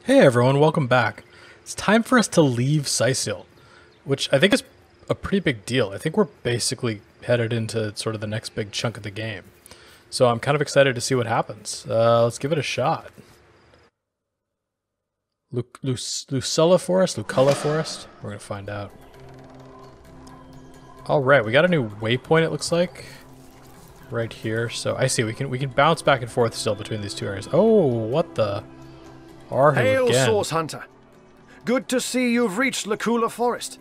Hey everyone, welcome back. It's time for us to leave Sicil, which I think is a pretty big deal. I think we're basically headed into sort of the next big chunk of the game. So I'm kind of excited to see what happens. Let's give it a shot. Lucella Forest? Lucella Forest? We're going to find out. Alright, we got a new waypoint it looks like. Right here. So I see, we can bounce back and forth still between these two areas. Oh, what the... Hail, again. Source Hunter. Good to see you've reached Lucula Forest.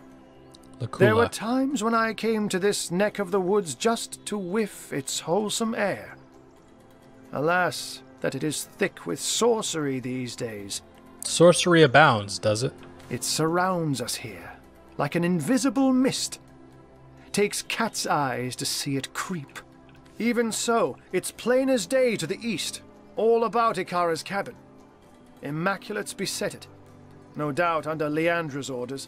There were times when I came to this neck of the woods just to whiff its wholesome air. Alas, that it is thick with sorcery these days. Sorcery abounds, does it? It surrounds us here, like an invisible mist. Takes cat's eyes to see it creep. Even so, it's plain as day to the east, all about Ikara's cabin. Immaculates beset it, no doubt under Leandra's orders.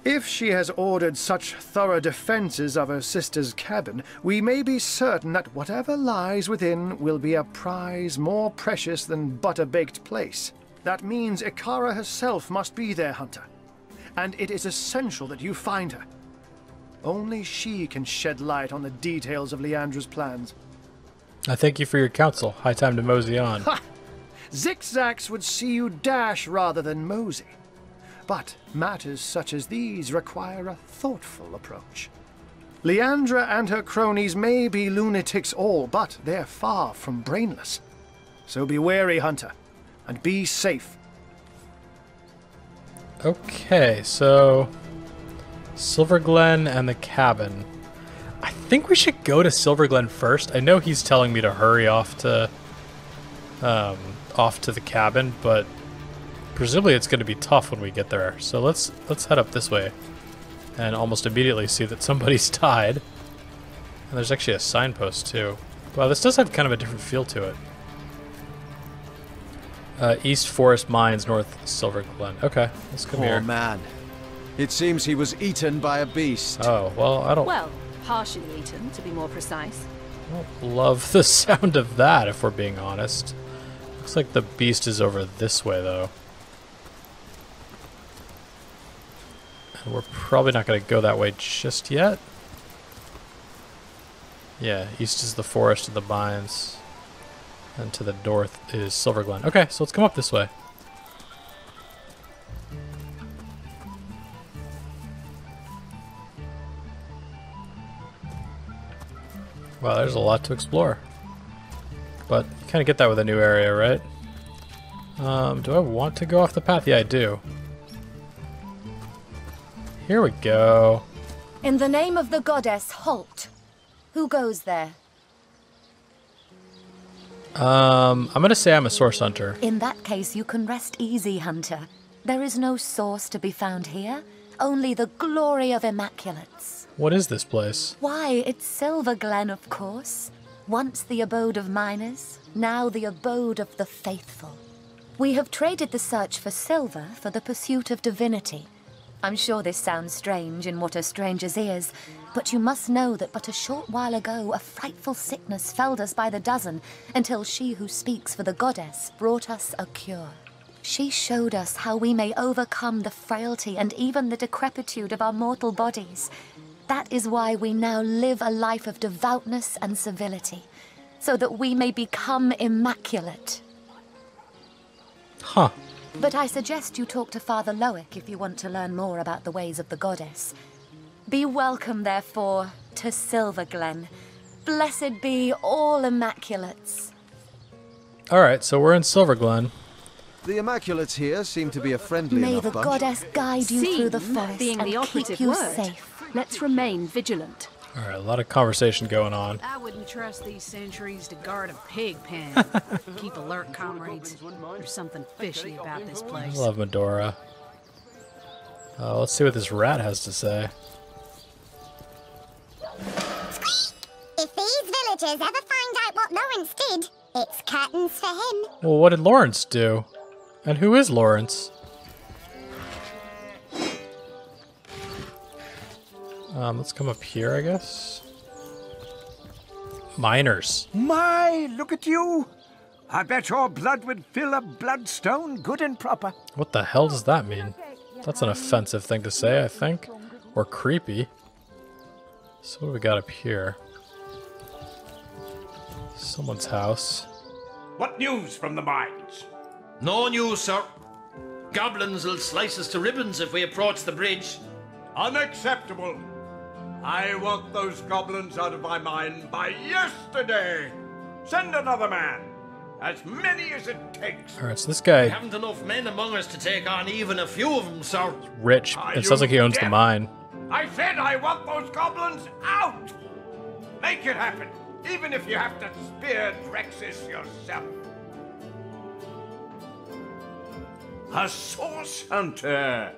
If she has ordered such thorough defenses of her sister's cabin, we may be certain that whatever lies within will be a prize more precious than butter-baked plaice. That means Ikara herself must be there, Hunter. And it is essential that you find her. Only she can shed light on the details of Leandra's plans. I thank you for your counsel. High time to mosey on. Ha! Zigzags would see you dash rather than mosey. But matters such as these require a thoughtful approach. Leandra and her cronies may be lunatics all, but they're far from brainless. So be wary, Hunter, and be safe. Okay, so... Silverglen and the cabin. I think we should go to Silverglen first. I know he's telling me to hurry off to the cabin, but presumably it's going to be tough when we get there. So let's head up this way and almost immediately see that somebody's died. And there's actually a signpost too. Wow, this does have kind of a different feel to it. East Forest Mines, North Silverglen. Okay, let's come here. Poor man. It seems he was eaten by a beast. Oh, well, I don't... Well, partially eaten, to be more precise. I don't love the sound of that, if we're being honest. Looks like the beast is over this way, though. And we're probably not going to go that way just yet. Yeah, east is the forest and the mines. And to the north is Silverglen. Okay, so let's come up this way. Wow, there's a lot to explore. But you kind of get that with a new area, right? Do I want to go off the path? Yeah, I do. Here we go. In the name of the goddess, halt. Who goes there? I'm gonna say I'm a source hunter. In that case, you can rest easy, Hunter. There is no source to be found here, only the glory of Immaculates. What is this place? Why, it's Silverglen, of course. Once the abode of miners, now the abode of the faithful. We have traded the search for silver for the pursuit of divinity. I'm sure this sounds strange in what a stranger's ears, but you must know that but a short while ago a frightful sickness felled us by the dozen until she who speaks for the goddess brought us a cure. She showed us how we may overcome the frailty and even the decrepitude of our mortal bodies. That is why we now live a life of devoutness and civility, so that we may become immaculate. Huh. But I suggest you talk to Father Loic if you want to learn more about the ways of the goddess. Be welcome, therefore, to Silverglen. Blessed be all Immaculates. Alright, so we're in Silverglen. The Immaculates here seem to be a friendly May enough the bunch. goddess guide you through the forest being the and operative keep you word. safe. Let's remain vigilant. Alright, a lot of conversation going on. I wouldn't trust these sentries to guard a pig pen. Keep alert, comrades. There's something fishy about this I place. love Medora. Let's see what this rat has to say. If these villagers ever find out what Lawrence did, it's curtains for him. Well, what did Lawrence do? And who is Lawrence? Let's come up here, I guess. Miners. My, look at you! I bet your blood would fill a bloodstone good and proper. What the hell does that mean? That's an offensive thing to say, I think. Or creepy. So what do we got up here? Someone's house. What news from the mines? No news, sir. Goblins will slice us to ribbons if we approach the bridge. Unacceptable. I want those goblins out of my mine by yesterday. Send another man. As many as it takes. Alright, so this guy... We haven't enough men among us to take on even a few of them, sir. Rich. It sounds like he owns the mine. I said I want those goblins out. Make it happen. Even if you have to spear Drexis yourself. A source hunter.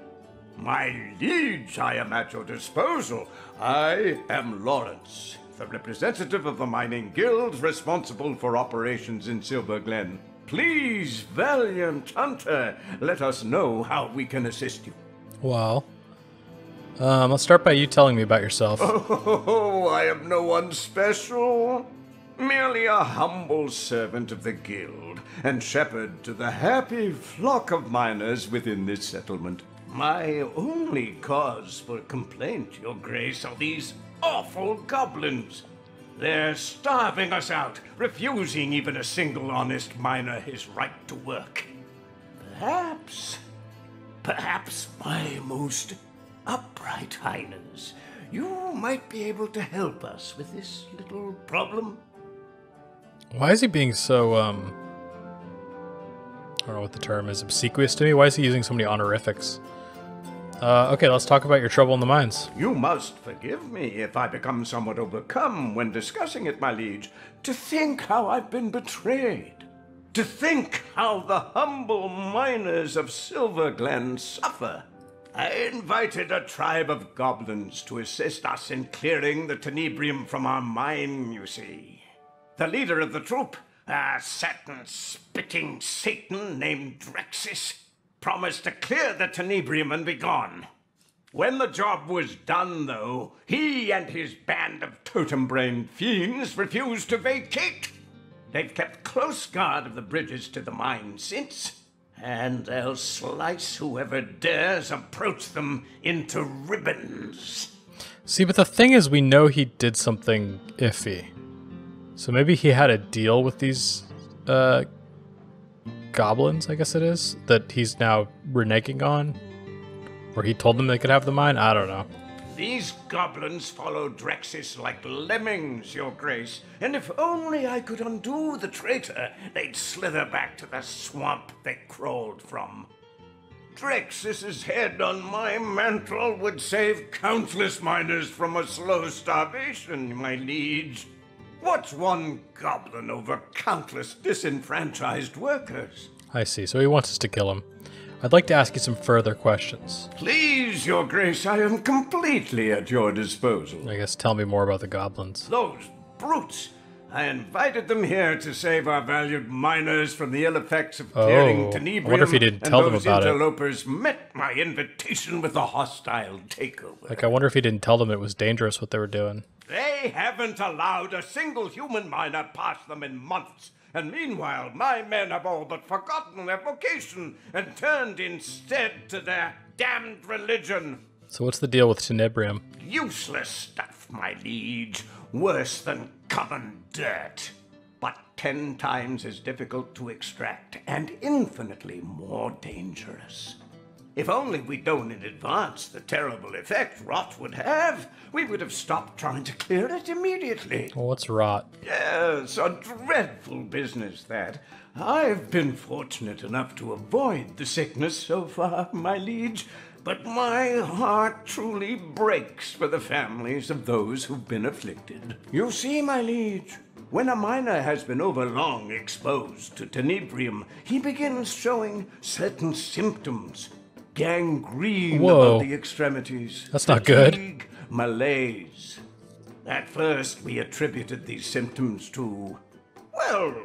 My liege, I am at your disposal. I am Lawrence, the representative of the mining guild responsible for operations in Silverglen. Please, valiant hunter, let us know how we can assist you. Well, let's start by you telling me about yourself. Oh, I am no one special. Merely a humble servant of the guild and shepherd to the happy flock of miners within this settlement. My only cause for complaint, Your Grace, are these awful goblins. They're starving us out, refusing even a single honest miner his right to work. Perhaps, my most upright highness, you might be able to help us with this little problem. Why is he being so, I don't know what the term is, obsequious to me? Why is he using so many honorifics? Okay, let's talk about your trouble in the mines. You must forgive me if I become somewhat overcome when discussing it, my liege. To think how I've been betrayed. To think how the humble miners of Silverglen suffer. I invited a tribe of goblins to assist us in clearing the tenebrium from our mine, you see. The leader of the troop, a satin-spitting Satan named Drexis, promised to clear the tenebrium and be gone. When the job was done, though, he and his band of totem-brained fiends refused to vacate. They've kept close guard of the bridges to the mine since, and they'll slice whoever dares approach them into ribbons. See, but the thing is, we know he did something iffy. So maybe he had a deal with these, goblins, I guess it is, that he's now reneging on? Or he told them they could have the mine? I don't know. These goblins follow Drexis like lemmings, Your Grace, and if only I could undo the traitor, they'd slither back to the swamp they crawled from. Drexis's head on my mantle would save countless miners from a slow starvation, my liege. What's one goblin over countless disenfranchised workers? I see, so he wants us to kill him. I'd like to ask you some further questions. Please, Your Grace, I am completely at your disposal. I guess tell me more about the goblins. Those brutes! I invited them here to save our valued miners from the ill effects of clearing tenebrium. I wonder if he didn't tell them about it. Those interlopers met my invitation with a hostile takeover. Like, I wonder if he didn't tell them it was dangerous what they were doing. They haven't allowed a single human miner past them in months. And meanwhile, my men have all but forgotten their vocation and turned instead to their damned religion. So what's the deal with tenebrium? Useless stuff, my liege. Worse than common dirt. But 10 times as difficult to extract and infinitely more dangerous. If only we'd known in advance the terrible effect rot would have, we would have stopped trying to clear it immediately. Well, what's rot? Yes, a dreadful business, that. I've been fortunate enough to avoid the sickness so far, my liege, but my heart truly breaks for the families of those who've been afflicted. You see, my liege, when a miner has been overlong exposed to tenebrium, he begins showing certain symptoms. Gangrene about the extremities. That's not good. Malaise. At first, we attributed these symptoms to, well,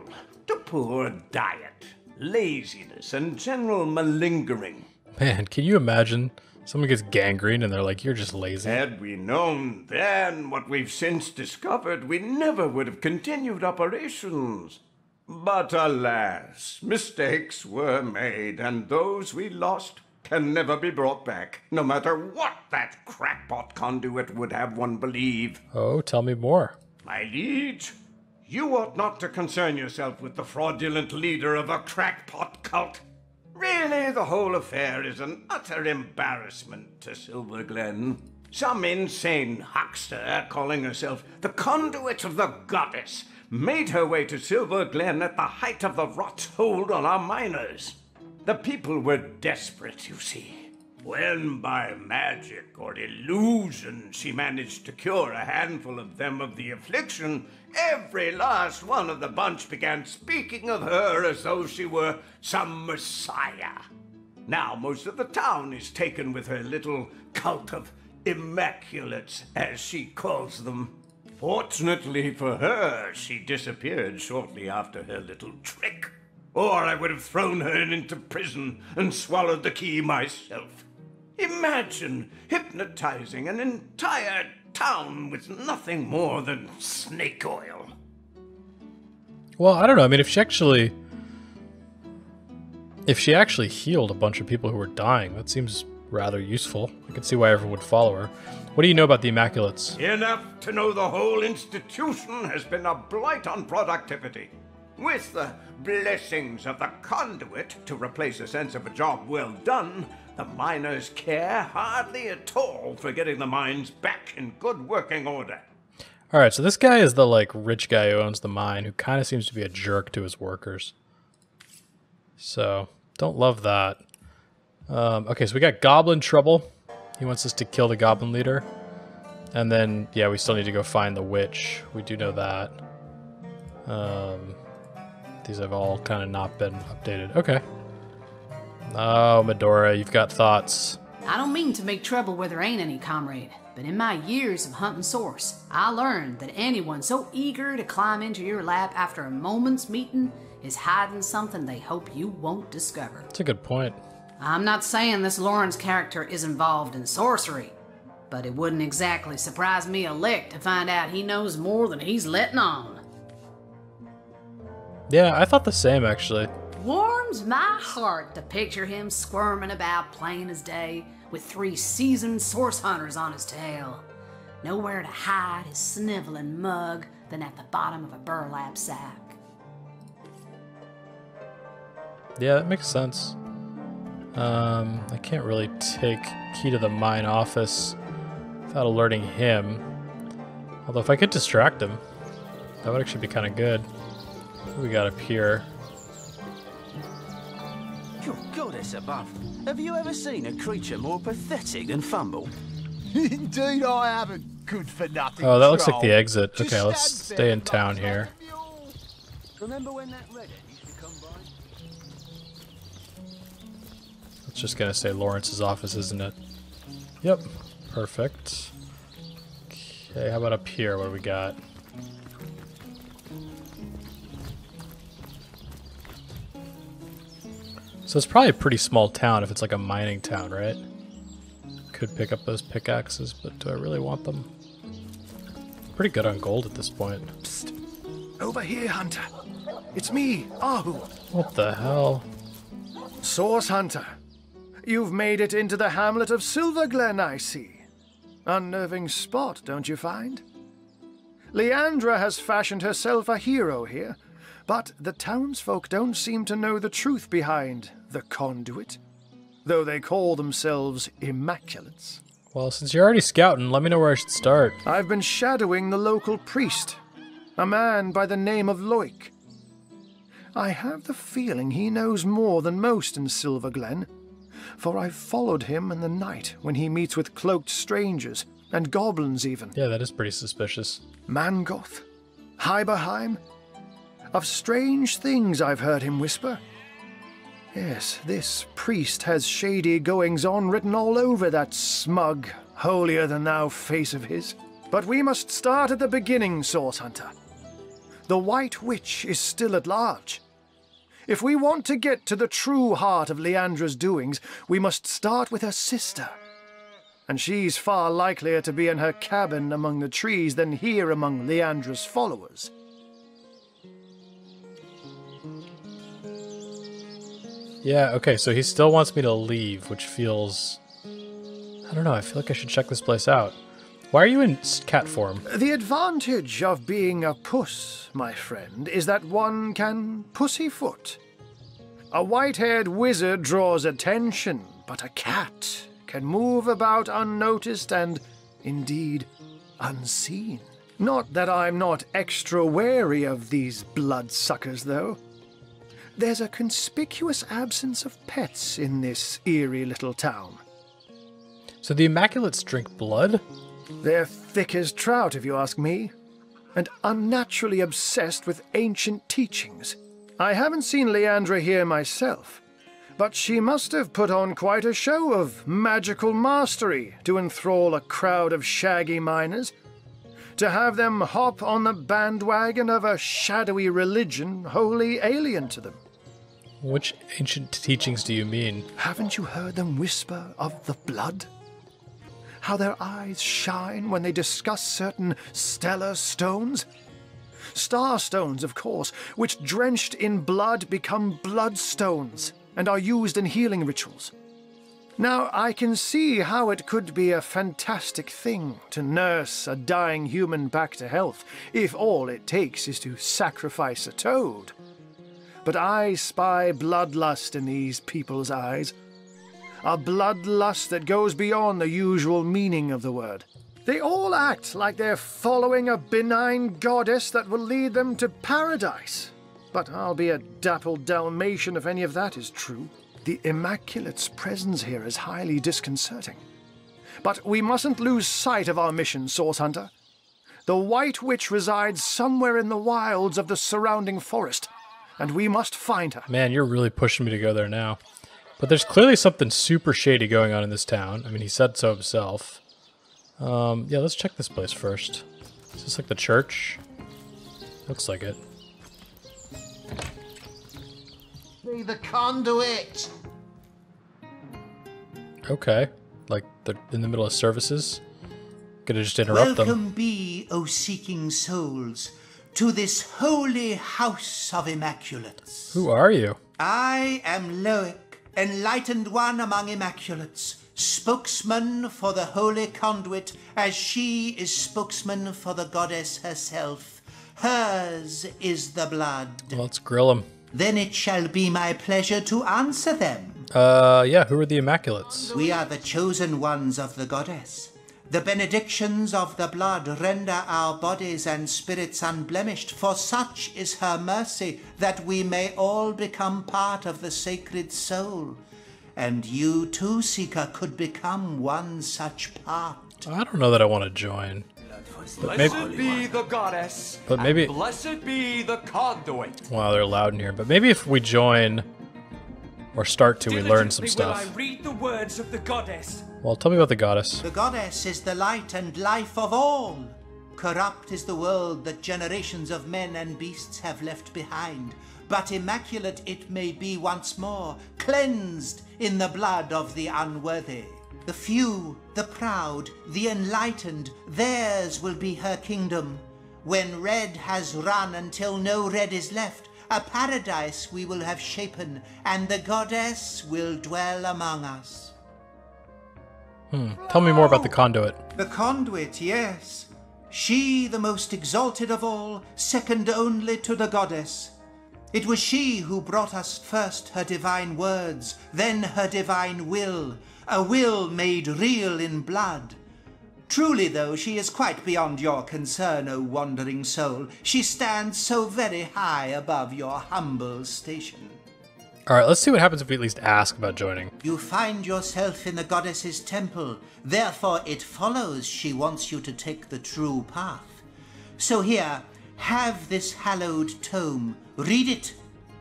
to poor diet, laziness, and general malingering. Man, can you imagine? Someone gets gangrene and they're like, you're just lazy. Had we known then what we've since discovered, we never would have continued operations. But alas, mistakes were made, and those we lost can never be brought back, no matter what that crackpot conduit would have one believe. Oh, tell me more. My liege, you ought not to concern yourself with the fraudulent leader of a crackpot cult. Really, the whole affair is an utter embarrassment to Silverglen. Some insane huckster calling herself the conduit of the goddess made her way to Silverglen at the height of the rot's hold on our miners. The people were desperate, you see. When by magic or illusion she managed to cure a handful of them of the affliction, every last one of the bunch began speaking of her as though she were some messiah. Now most of the town is taken with her little cult of immaculates, as she calls them. Fortunately for her, she disappeared shortly after her little trick. Or I would have thrown her into prison and swallowed the key myself. Imagine hypnotizing an entire town with nothing more than snake oil. Well, I don't know. I mean, if she actually healed a bunch of people who were dying, that seems rather useful. I can see why everyone would follow her. What do you know about the Immaculates? Enough to know the whole institution has been a blight on productivity. With the blessings of the conduit to replace a sense of a job well done, the miners care hardly at all for getting the mines back in good working order. Alright, so this guy is the, like, rich guy who owns the mine, who kind of seems to be a jerk to his workers. So, don't love that. Okay, so we got goblin trouble. He wants us to kill the goblin leader. And then, yeah, we still need to go find the witch. We do know that. These have all kind of not been updated. Okay. Oh, Medora, you've got thoughts. I don't mean to make trouble where there ain't any, comrade, but in my years of hunting source, I learned that anyone so eager to climb into your lap after a moment's meeting is hiding something they hope you won't discover. That's a good point. I'm not saying this Lawrence character is involved in sorcery, but it wouldn't exactly surprise me a lick to find out he knows more than he's letting on. Yeah, I thought the same, actually. Warms my heart to picture him squirming about plain as day with 3 seasoned source hunters on his tail. Nowhere to hide his sniveling mug than at the bottom of a burlap sack. Yeah, that makes sense. I can't really take key to the mine office without alerting him. Although if I could distract him, that would actually be kind of good. What we got up here? Your goddess above. Have you ever seen a creature more pathetic than Fumble? Indeed I haven't. Good for nothing. Oh, that looks like the troll. exit. Just Okay, let's stand stay there in town like here. Remember when that redhead used to come by? It's just gonna say Lawrence's office, isn't it? Yep. Perfect. Okay, how about up here? What do we got? So it's probably a pretty small town if it's like a mining town, right? Could pick up those pickaxes, but do I really want them? Pretty good on gold at this point. Psst. Over here, Hunter. It's me, Ahu. What the hell? Source Hunter. You've made it into the hamlet of Silverglen, I see. Unnerving spot, don't you find? Leandra has fashioned herself a hero here, but the townsfolk don't seem to know the truth behind the conduit, though they call themselves Immaculates. Well, since you're already scouting, let me know where I should start. I've been shadowing the local priest, a man by the name of Loic. I have the feeling he knows more than most in Silverglen, for I've followed him in the night when he meets with cloaked strangers, and goblins even. Yeah, that is pretty suspicious. Mangoth, Hyberheim. Of strange things I've heard him whisper. Yes, this priest has shady goings-on written all over that smug, holier-than-thou face of his. But we must start at the beginning, Source Hunter. The White Witch is still at large. If we want to get to the true heart of Leandra's doings, we must start with her sister. And she's far likelier to be in her cabin among the trees than here among Leandra's followers. Yeah, okay, so he still wants me to leave, which feels... I don't know, I feel like I should check this place out. Why are you in cat form? The advantage of being a puss, my friend, is that one can pussyfoot. A white-haired wizard draws attention, but a cat can move about unnoticed and, indeed, unseen. Not that I'm not extra wary of these bloodsuckers, though. There's a conspicuous absence of pets in this eerie little town. So the Immaculates drink blood? They're thick as trout, if you ask me, and unnaturally obsessed with ancient teachings. I haven't seen Leandra here myself, but she must have put on quite a show of magical mastery to enthrall a crowd of shaggy miners. To have them hop on the bandwagon of a shadowy religion wholly alien to them. Which ancient teachings do you mean? Haven't you heard them whisper of the blood? How their eyes shine when they discuss certain stellar stones? Star stones, of course, which drenched in blood become bloodstones and are used in healing rituals. Now, I can see how it could be a fantastic thing to nurse a dying human back to health, if all it takes is to sacrifice a toad. But I spy bloodlust in these people's eyes. A bloodlust that goes beyond the usual meaning of the word. They all act like they're following a benign goddess that will lead them to paradise. But I'll be a dappled Dalmatian if any of that is true. The Immaculate's presence here is highly disconcerting. But we mustn't lose sight of our mission, Source Hunter. The White Witch resides somewhere in the wilds of the surrounding forest, and we must find her. Man, you're really pushing me to go there now. But there's clearly something super shady going on in this town. I mean, he said so himself. Yeah, let's check this place first. Is this like the church? Looks like it. Be the conduit! Okay. Like, they're in the middle of services? Gonna just interrupt them. Welcome be, O seeking souls, to this holy house of Immaculates. Who are you? I am Loic, enlightened one among Immaculates, spokesman for the holy conduit, as she is spokesman for the goddess herself. Hers is the blood. Well, let's grill him. Then it shall be my pleasure to answer them. Yeah, who are the Immaculates? We are the chosen ones of the goddess. The benedictions of the blood render our bodies and spirits unblemished, for such is her mercy, that we may all become part of the sacred soul. And you too, Seeker, could become one such part. I don't know that I want to join. Blessed be the goddess, but maybe, and blessed be the conduit. Wow, they're loud in here. But maybe if we join, or start to, we learn some stuff. Will I read the words of the goddess? Well, tell me about the goddess. The goddess is the light and life of all. Corrupt is the world that generations of men and beasts have left behind. But immaculate it may be once more, cleansed in the blood of the unworthy. The few, the proud, the enlightened, theirs will be her kingdom. When red has run until no red is left, a paradise we will have shapen, and the goddess will dwell among us. Tell me more about the conduit. The conduit, yes. She, the most exalted of all, second only to the goddess. It was she who brought us first her divine words, then her divine will, a will made real in blood. Truly, though, she is quite beyond your concern, O wandering soul. She stands so very high above your humble station. Alright, let's see what happens if we at least ask about joining. You find yourself in the goddess's temple, therefore it follows she wants you to take the true path. So here, have this hallowed tome, read it,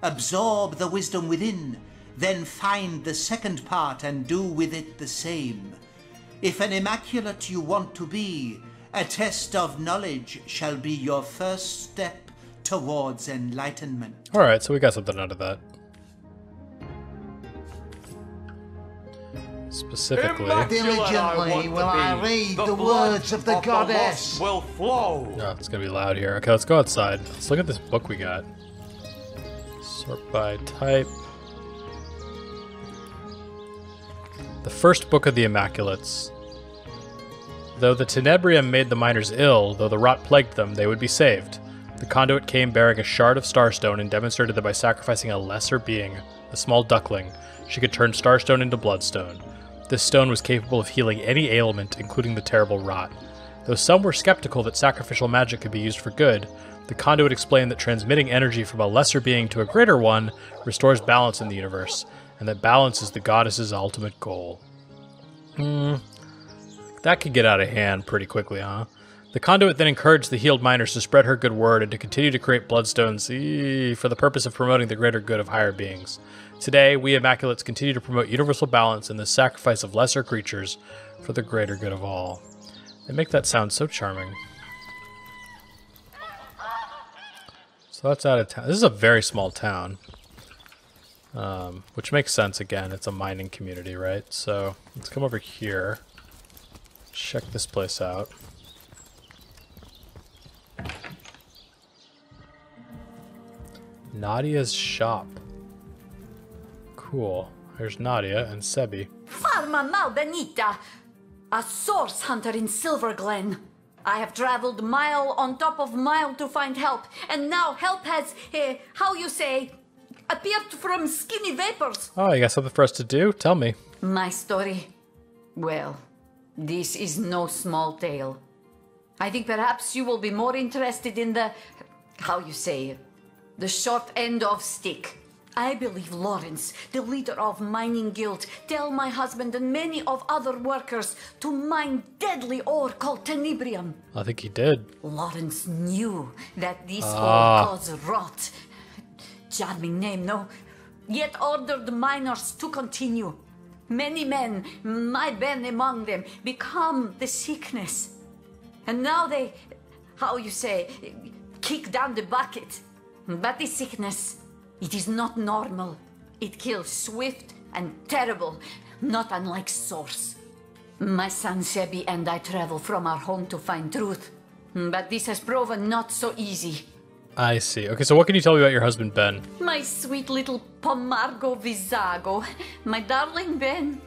absorb the wisdom within, then find the second part and do with it the same. If an immaculate you want to be, a test of knowledge shall be your first step towards enlightenment. Alright, so we got something out of that. Specifically, diligently will I read the words of the goddess. Will flow. Oh, it's gonna be loud here. Okay, let's go outside. Let's look at this book we got. Sort by type. The first book of the Immaculates. Though the tenebrium made the miners ill, though the rot plagued them, they would be saved. The conduit came bearing a shard of starstone and demonstrated that by sacrificing a lesser being, a small duckling, she could turn starstone into bloodstone. This stone was capable of healing any ailment, including the terrible rot. Though some were skeptical that sacrificial magic could be used for good, the conduit explained that transmitting energy from a lesser being to a greater one restores balance in the universe, and that balance is the goddess's ultimate goal. That could get out of hand pretty quickly, huh? The conduit then encouraged the healed miners to spread her good word and to continue to create bloodstones for the purpose of promoting the greater good of higher beings. Today, we Immaculates continue to promote universal balance and the sacrifice of lesser creatures for the greater good of all. They make that sound so charming. So that's out of town. This is a very small town. Which makes sense again. It's a mining community, right? So let's come over here. Check this place out. Nadia's shop. Cool. There's Nadia and Sebi. Farma Malbenita, a source hunter in Silverglen. I have traveled mile on top of mile to find help, and now help has, how you say, appeared from skinny vapors. Oh, you got something for us to do? Tell me. My story? Well, this is no small tale. I think perhaps you will be more interested in the, how you say, the short end of stick. I believe Lawrence, the leader of Mining Guild, tell my husband and many of other workers to mine deadly ore called tenebrium. I think he did. Lawrence knew that this ore caused rot. Charming name, no? Yet ordered the miners to continue. Many men, my Ben among them, become the sickness. And now they, how you say, kick down the bucket. But the sickness, it is not normal. It kills swift and terrible, not unlike Source. My son Sebi and I travel from our home to find truth. But this has proven not so easy. I see. Okay, so what can you tell me about your husband, Ben? My sweet little Pomargo Vizago. My darling Ben.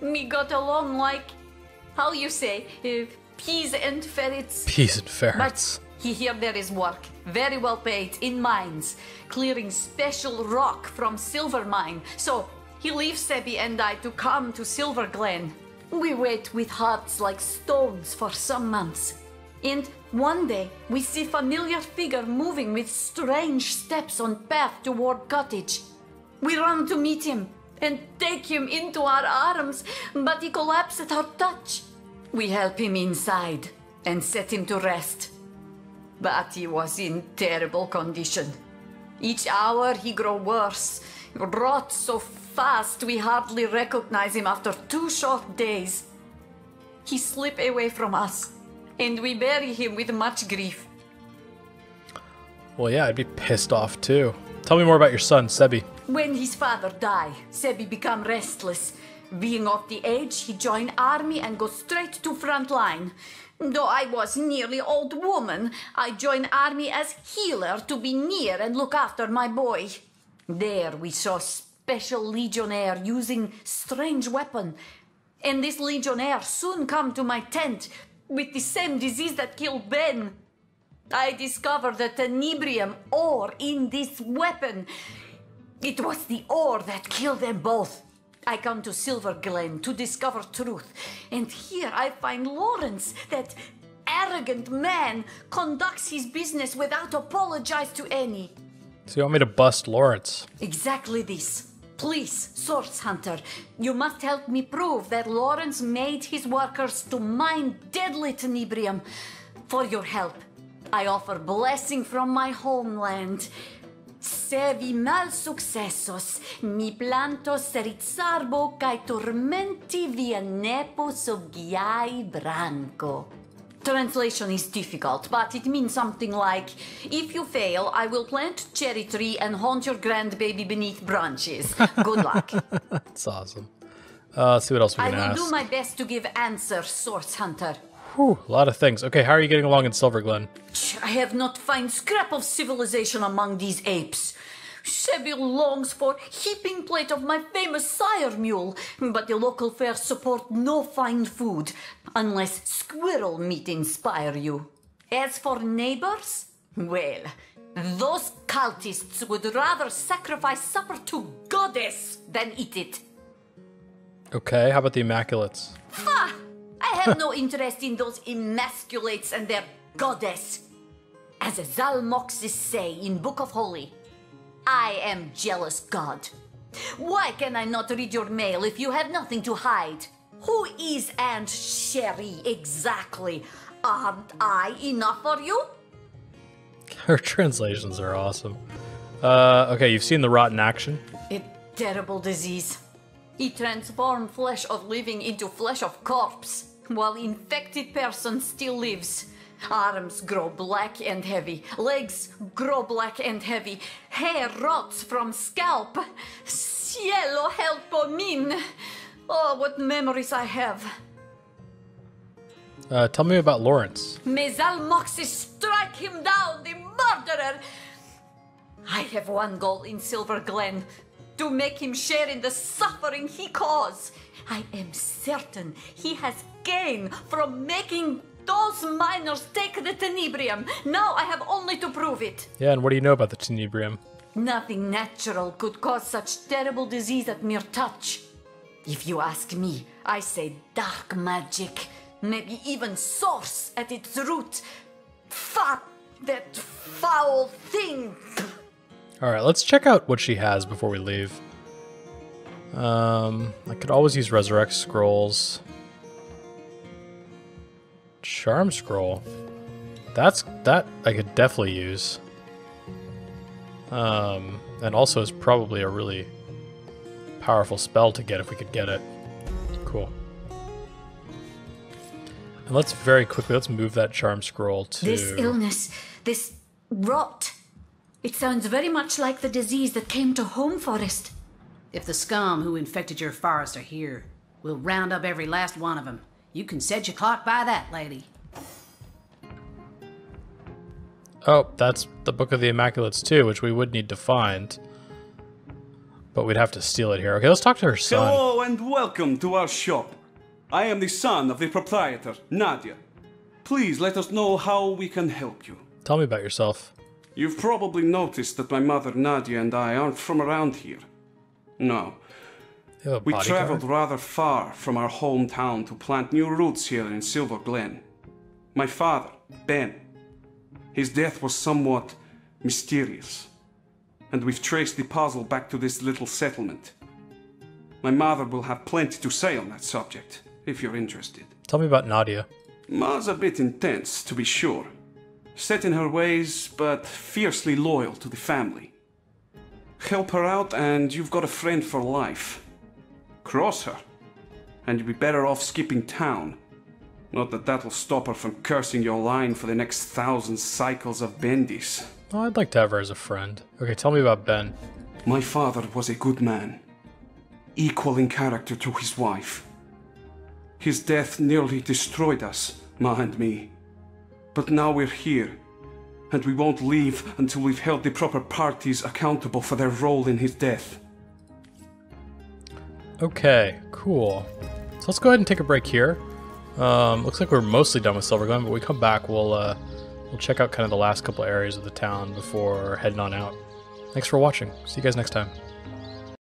We got along like, how you say, peas and ferrets. Peas and ferrets. But here there is work, very well paid, in mines, clearing special rock from silver mine. So he leaves Sebi and I to come to Silverglen. We wait with hearts like stones for some months. And one day we see familiar figure moving with strange steps on path toward cottage. We run to meet him and take him into our arms, but he collapses at our touch. We help him inside and set him to rest. But he was in terrible condition. Each hour he grow worse, rot so fast we hardly recognize him after 2 short days. He slip away from us, and we bury him with much grief. Well, yeah, I'd be pissed off too. Tell me more about your son, Sebi. When his father die, Sebi become restless. Being of the age, he join army and go straight to front line. Though I was nearly old woman, I joined army as healer to be near and look after my boy. There we saw special legionnaire using strange weapon. And this legionnaire soon come to my tent with the same disease that killed Ben. I discovered the tenebrium ore in this weapon. It was the ore that killed them both. I come to Silverglen to discover truth, and here I find Lawrence, that arrogant man, conducts his business without apologize to any. So you want me to bust Lawrence? Exactly this. Please, Source Hunter, you must help me prove that Lawrence made his workers to mine deadly tenebrium. For your help, I offer blessing from my homeland. Se vi mal successos, mi plantos rizzarbo cae tormenti via nepo soggiai branco. Translation is difficult, but it means something like, if you fail, I will plant cherry tree and haunt your grandbaby beneath branches. Good luck. That's awesome. Let's see what else we can ask. I will do my best to give answer, Source Hunter. Whew, a lot of things. Okay, how are you getting along in Silverglen? I have not found scrap of civilization among these apes. Sebby longs for heaping plate of my famous sire mule, but the local fairs support no fine food, unless squirrel meat inspire you. As for neighbors, well, those cultists would rather sacrifice supper to goddess than eat it. Okay, how about the Immaculates? Fa! I have no interest in those emasculates and their goddess. As Zalmoxis say in Book of Holy, I am jealous God. Why can I not read your mail if you have nothing to hide? Who is Aunt Sherry exactly? Aren't I enough for you? Her translations are awesome. Okay, you've seen the rot in action? A terrible disease. It transforms flesh of living into flesh of corpse, while infected person still lives. Arms grow black and heavy, legs grow black and heavy, hair rots from scalp. Cielo helpo min! Oh, what memories I have. Tell me about Lawrence. May Zalmoxis strike him down, the murderer! I have one goal in Silverglen, to make him share in the suffering he caused. I am certain he has gained from making those miners take the tenebrium. Now I have only to prove it. Yeah, and what do you know about the tenebrium? Nothing natural could cause such terrible disease at mere touch. If you ask me, I say dark magic, maybe even source at its root. That foul thing. Alright, let's check out what she has before we leave. I could always use Resurrect Scrolls. Charm Scroll. That I could definitely use. And also is probably a really powerful spell to get if we could get it. Cool. And let's move that Charm Scroll to... This illness, this rot, it sounds very much like the disease that came to Home Forest. If the scum who infected your forest are here, we'll round up every last one of them. You can set your clock by that, lady. Oh, that's the Book of the Immaculates too, which we would need to find. But we'd have to steal it here. Okay, let's talk to her son. Hello and welcome to our shop. I am the son of the proprietor, Nadia. Please let us know how we can help you. Tell me about yourself. You've probably noticed that my mother Nadia and I aren't from around here. No. We traveled rather far from our hometown to plant new roots here in Silverglen. My father, Ben, his death was somewhat mysterious, and we've traced the puzzle back to this little settlement. My mother will have plenty to say on that subject, if you're interested. Tell me about Nadia. Ma's a bit intense, to be sure. Set in her ways, but fiercely loyal to the family. Help her out and you've got a friend for life. Cross her, and you'll be better off skipping town. Not that that'll stop her from cursing your line for the next 1,000 cycles of Bendis. Oh, I'd like to have her as a friend. Okay, tell me about Ben. My father was a good man, equal in character to his wife. His death nearly destroyed us, Ma and me. But now we're here, and we won't leave until we've held the proper parties accountable for their role in his death. Okay, cool. So let's go ahead and take a break here. Looks like we're mostly done with Silverglen, but when we come back, we'll check out kind of the last couple areas of the town before heading on out. Thanks for watching. See you guys next time.